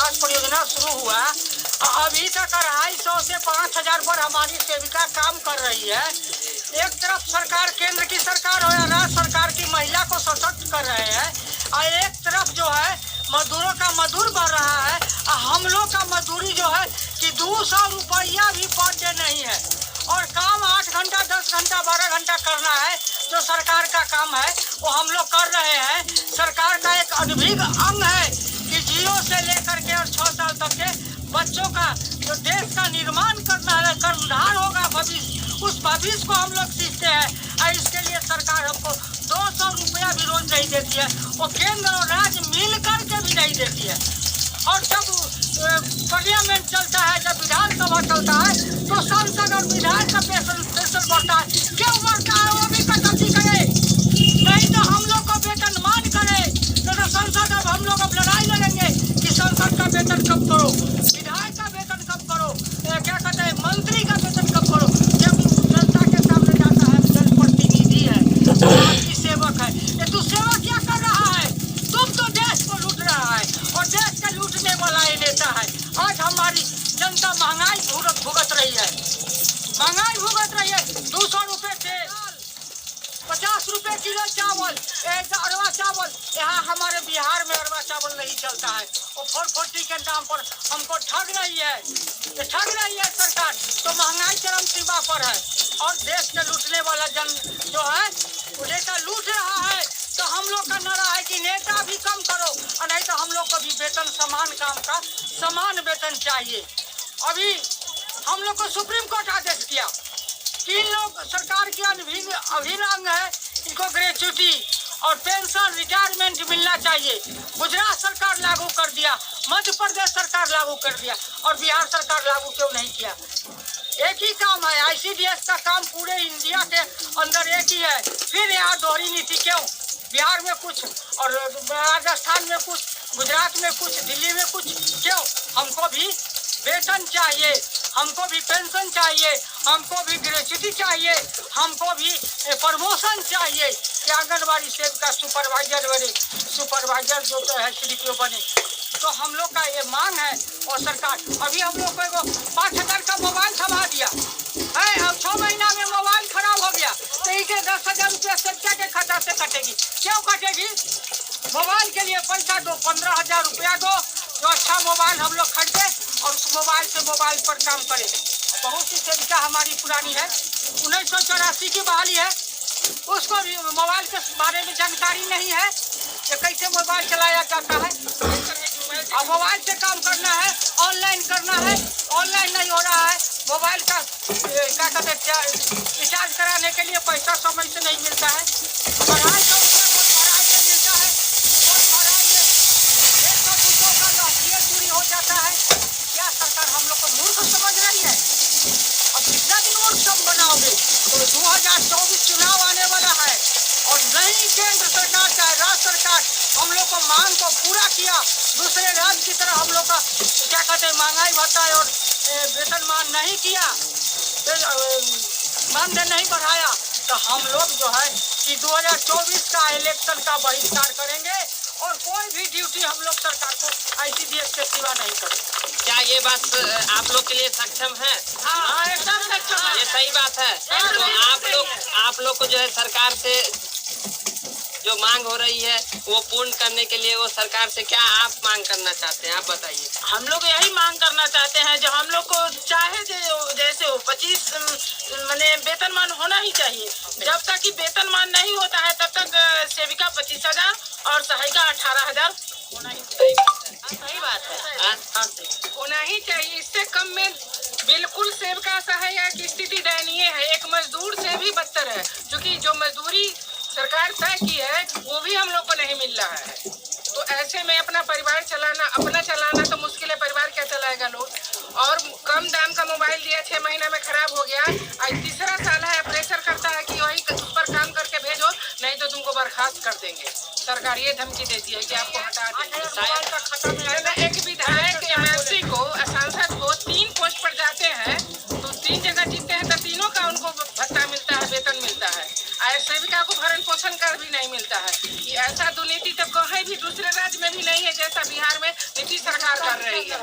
विकास परियोजना शुरू हुआ, अभी तक 250 से 5000 पर हमारी सेविका काम कर रही है। एक तरफ सरकार, केंद्र की सरकार और राज्य सरकार की महिला को सशक्त कर रहे हैं, और एक तरफ जो है मजदूरों का मजदूर बढ़ रहा है। हम लोग का मजदूरी जो है कि 200 रुपया भी पर डे नहीं है, और काम 8 घंटा 10 घंटा 12 घंटा करना है। जो सरकार का काम है वो हम लोग कर रहे हैं। सरकार का एक अभिन्न अंग है कि 0 से लेकर के और 6 साल तक के बच्चों का जो देश का निर्माण करना है, कर्णधार होगा भविष्य, उस भविष्य को हम लोग सीखते हैं। और इसके लिए सरकार हमको 200 रुपया भी रोज नहीं देती है, वो केंद्र और राज्य मिल करके भी नहीं देती है। और जब पार्लियामेंट चलता है, जब विधानसभा चलता है, तो सांसद और विधायक का पेंशन बढ़ता है। क्यों बढ़ता है वो भी कटौती करे, नहीं तो हम लोग को वेतन मान करे। तो संसद अब हम लोग अब लड़ाई लड़ेंगे कि संसद का वेतन कब करो, विधायक का वेतन कब करो, क्या कहते हैं मंत्री का वेतन कब करो। जब जनता के सामने जाता है, जनप्रतिनिधि है, आपकी सेवक है, ये तू सेवा क्या कर रहा है? तुम तो देश को लूट रहा है, और देश का लूटने वाला ये नेता है। आज हमारी जनता महंगाई भुगत रही है, महंगाई भुगत रही है। 200 रुपए तेल, 50 रुपए किलो चावल, अरवा चावल। यहाँ हमारे बिहार में अरवा चावल नहीं चलता है, वो 440 के नाम पर हमको ठग रही है, ये ठग रही है सरकार। तो महंगाई चरम सीमा पर है, और देश के लूटने वाला जन जो है वो नेता लूट रहा है। तो हम लोग का नारा है कि नेता भी कम करो, और नहीं तो हम लोग को भी वेतन समान काम का समान वेतन चाहिए। अभी हम लोग को सुप्रीम कोर्ट आदेश किया, 3 लोग सरकार के अभिन्न अंग है, इनको ग्रेच्युटी और पेंशन रिटायरमेंट मिलना चाहिए। गुजरात सरकार लागू कर दिया, मध्य प्रदेश सरकार लागू कर दिया, और बिहार सरकार लागू क्यों नहीं किया? एक ही काम है, ICDS का काम पूरे इंडिया के अंदर एक ही है। फिर यहाँ दोहरी नीति क्यों? बिहार में कुछ और राजस्थान में कुछ, गुजरात में कुछ, दिल्ली में कुछ, क्यों? हमको भी वेतन चाहिए, हमको भी पेंशन चाहिए, हमको भी ग्रेच्युटी चाहिए, हमको भी प्रमोशन चाहिए कि आंगनबाड़ी सेविका सुपरवाइजर बने, सुपरवाइजर जो तो है CDPO बने। तो हम लोग का ये मांग है। और सरकार अभी हम लोग को 5000 का मोबाइल थमा दिया है, अब 6 महीना में मोबाइल खराब हो गया, तो इसे 10,000 रुपया सेविका के खाता से कटेगी। क्यों कटेगी? मोबाइल के लिए पैसा दो, 15,000 रुपया दो, जो अच्छा मोबाइल हम लोग खरीदे और उस मोबाइल से मोबाइल पर काम करें। बहुत सी सेविका हमारी पुरानी है, 1984 की बहाली है, उसको भी मोबाइल के बारे में जानकारी नहीं है कि कैसे मोबाइल चलाया जाता है। और मोबाइल से काम करना है, ऑनलाइन करना है, ऑनलाइन नहीं हो रहा है। मोबाइल का क्या कहते हैं रिचार्ज कराने के लिए पैसा समय से नहीं मिलता है। 250 रुपया भराई में मिलता है, भराई में 100-200 का लॉटरी चोरी हो जाता है। क्या सरकार हम लोग को मूर्ख समझ रही है? अब कितना दिन मूर्ख बनाओगे? तो 2024 चुनाव आने वाला है, और नहीं केंद्र सरकार चाहे राज्य सरकार हम लोग को मांग को पूरा किया, दूसरे राज्य की तरह हम लोग का क्या कहते हैं महंगाई भत्ता और वेतन मान नहीं किया, मानदेय नहीं बढ़ाया, तो हम लोग जो है कि 2024 का इलेक्शन का बहिष्कार करेंगे, और कोई भी ड्यूटी हम लोग सरकार को ICDS के सिवा नहीं करेंगे। क्या ये बात आप लोग के लिए सक्षम है? हाँ, एकदम सक्षम है। ये सही बात है। तो आप लोग को जो है सरकार से जो मांग हो रही है वो पूर्ण करने के लिए वो सरकार से क्या आप मांग करना चाहते हैं, आप बताइए। हम लोग यही मांग करना चाहते हैं, जो हम लोग को चाहे जैसे हो 25 माने वेतनमान होना ही चाहिए। जब तक कि वेतनमान नहीं होता है तब तक सेविका 25,000 और सहायिका 18,000 होना ही चाहिए। सही बात है, होना ही चाहिए। इससे कम में बिल्कुल सेविका सहायक की स्थिति दयनीय है, एक मजदूर से भी बदतर है, क्योंकि जो मजदूरी सरकार तय की है वो भी हम लोग को नहीं मिल रहा है। तो ऐसे में अपना परिवार चलाना, अपना चलाना तो मुश्किल है, परिवार क्या चलाएगा लोग। और कम दाम का मोबाइल दिया, 6 महीना में खराब हो गया, आज तीसरा साल है, प्रेशर करता है कि वही उस पर काम करके भेजो, नहीं तो तुमको बर्खास्त कर देंगे। सरकार ये धमकी देती है कि आपको हटा देंगे। एक विधायक MLC को, सांसद को 3 पोस्ट पर जाते हैं, तो 3 जगह जीतते हैं, तो तीनों का उनको भत्ता मिलता है, वेतन मिलता है। सेविका को भरण पोषण कर भी नहीं मिलता है। ऐसा दुर्नीति तो कहीं भी दूसरे राज्य में भी नहीं है जैसा जैसा बिहार में नीतीश सरकार कर रही है।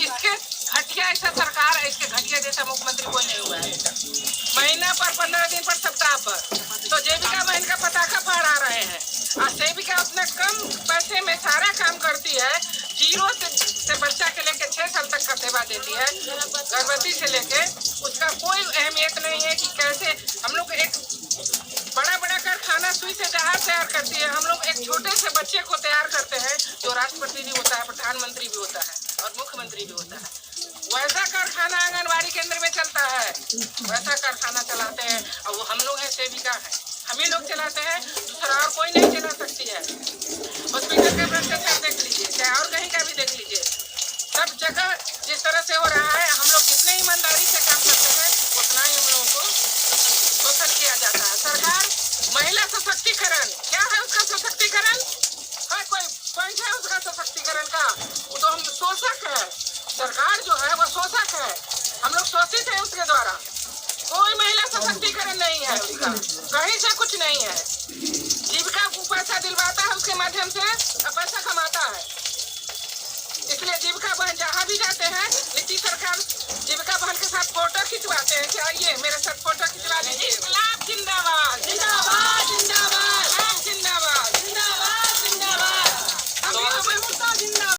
इसके घटिया ऐसा सरकार है, इसके घटिया जैसा मुख्यमंत्री कोई नहीं हुआ है। महीना पर 15 दिन पर सप्ताह पर तो जीविका बहन का पताका फहरा रहे हैं और सेविका अपने कम पैसे में सारा काम करती है। 0 से बच्चा के लेके 6 साल तक का सेवा देती है, गर्भवती से लेके उसका कोई अहमियत नहीं है कि कैसे। हम लोग एक बड़ा कारखाना सुई से जहाज तैयार करती है, हम लोग एक छोटे से बच्चे को तैयार करते हैं जो राष्ट्रपति भी होता है, प्रधानमंत्री भी होता है और मुख्यमंत्री भी होता है। वैसा कारखाना आंगनबाड़ी केंद्र में चलता है, वैसा कारखाना चलाते हैं और वो हम लोग हैं, सेविका हैं, हम ही लोग चलाते हैं, दूसरा और कोई नहीं चला सकती है। हॉस्पिटल का भ्रष्टाचार देख लीजिए, चाहे और कहीं का भी देख लीजिए, सब जगह जिस तरह से हो रहा है। हम लोग जितने ईमानदारी से काम करते हैं उतना ही हम लोगों को शोषण किया जाता है। सरकार महिला सशक्तिकरण, क्या है उसका सशक्तिकरण? है कोई पॉइंट है उसका सशक्तिकरण का? वो तो हम शोषक है, सरकार जो है वो शोषक है, हम लोग शोषित है उसके द्वारा। कोई महिला सशक्तिकरण नहीं है उसका, कहीं से कुछ नहीं है। जीविका को पैसा दिलवाता है, उसके माध्यम से पैसा कमाता है। इसलिए जीविका बहन जहाँ भी जाते हैं, नीतीश सरकार जीविका बहन के साथ फोटो खिंचवाते हैं कि आइए मेरे साथ फोटो खिंचवा लीजिए।